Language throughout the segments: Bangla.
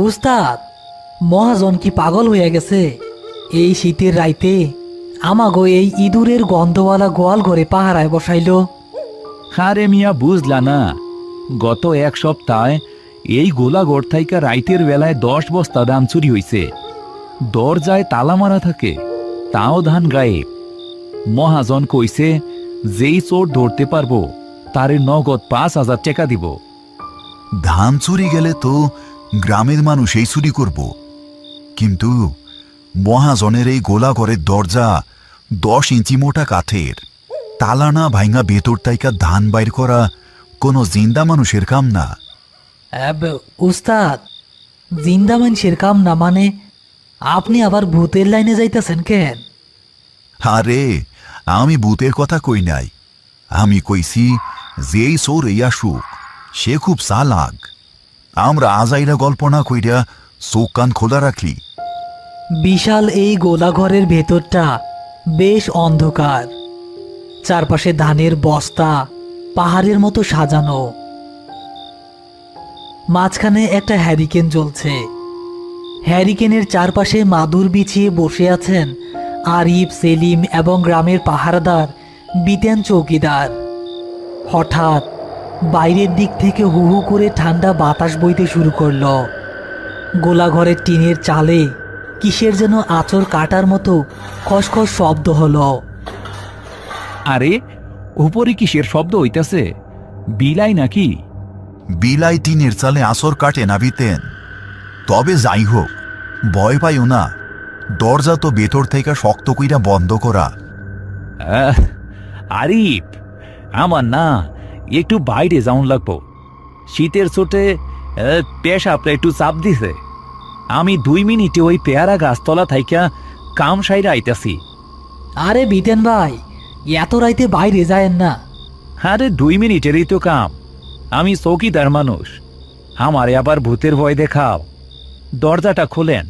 উস্তাদ, মহাজন কি পাগল হইয়া গেছে? এই শীতের রাইতে আমাগো এই ইঁদুরের গন্ধওয়ালা গোয়াল ঘরে পাহারায় বসাইল। আরে মিয়া, বুঝলা না? গত এক সপ্তাহে এই গোলাগড় থাইকা রাইতের বেলায় 10 বস্তা ধান চুরি হইছে। দরজায় তালা মারা থাকে, তাও ধান গায়েব। মহাজন কইছে, যেই চোর ধরতে পারবো তারে নগদ 5,000 টাকা দিব। ধান চুরি গেলে তো গ্রামের মানুষ এই চুরি করব, কিন্তু মহাজনের এই গোলাঘরের দরজা 10 ইঞ্চি মোটা কাঠের, তালা না ভাইঙা ভেতর তাইকা ধান বাইর করা কোনো জিন্দা মানুষের কাম না। উস্তাদ, জিন্দা মানুষের কাম না মানে আপনি আবার ভূতের লাইনে যাইতেছেন কেন? আরে, আমি ভূতের কথা কই নাই। আমি কইছি, যেই চোর এই আসুক সে খুব চালাক। আমরা আজাইরা গল্প না কইরা চোখ কান খোলা রাখি। বিশাল এই গোলাঘরের ভেতরটা বেশ অন্ধকার। চারপাশে ধানের বস্তা পাহাড়ের মতো সাজানো। মাঝখানে একটা হ্যারিকেন জ্বলছে। হ্যারিকেনের চারপাশে মাদুর বিছিয়ে বসে আছেন আরিফ, সেলিম এবং গ্রামের পাহারাদার বিতেন চৌকিদার। হঠাৎ বাইরের দিক থেকে হু হু করে ঠান্ডা বাতাস বইতে শুরু করলো। গোলাঘরের টিনের চালে কিসের যেন আঁচড় কাটার মতো খসখস শব্দ হলো। আরে, উপরে কিসের শব্দ হইতাছে? বিলাই নাকি? বিলাই টিনের চালে আসর কাটে না বিতেন। তবে যাই হোক, ভয় পাইও না, দরজা তো ভেতর থেকে শক্ত কইরা বন্ধ করা। আরিফ, আমার না একটু বাইরে যাওন লাগবো। শীতের চোটে পেশাবটা একটু চাপ দিছে। আমি 2 মিনিটে ওই পেয়ারা গাছতলা থাইকা কাম সাইরা আইতাছি। আরে বিতেন ভাই, এত রাইতে বাইরে যায়েন না। আরে 2 মিনিটেরই তো কাম। আমি চৌকিদার মানুষ, আমারে আবার ভূতের ভয় দেখাও। দরজাটা খোলেন।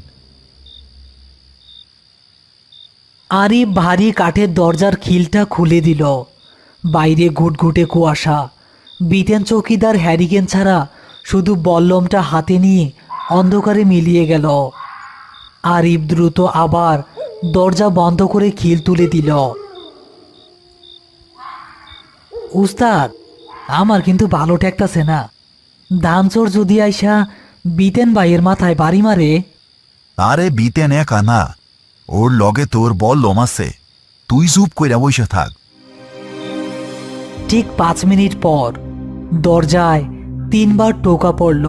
আরিফ ভারী কাঠের দরজার খিলটা খুলে দিল। বাইরে ঘুটঘুটে কুয়াশা। বিতেন চৌকিদার হ্যারিকেন ছাড়া শুধু বল্লমটা হাতে নিয়ে অন্ধকারে মিলিয়ে গেল। আরিফ দ্রুত আবার দরজা বন্ধ করে খিল তুলে দিল। উস্তাদ, আমার কিন্তু ভালো ঠেকতাছে না। ধানচোর যদি আইসা বিতেন ভাইয়ের মাথায় বাড়ি মারে। আরে বিতেন একা না, ওর লগে তোর বল্লম আছে। তুই চুপ কইরা বইসা থাক। ঠিক 5 মিনিট পর দরজায় 3 বার টোকা পড়ল।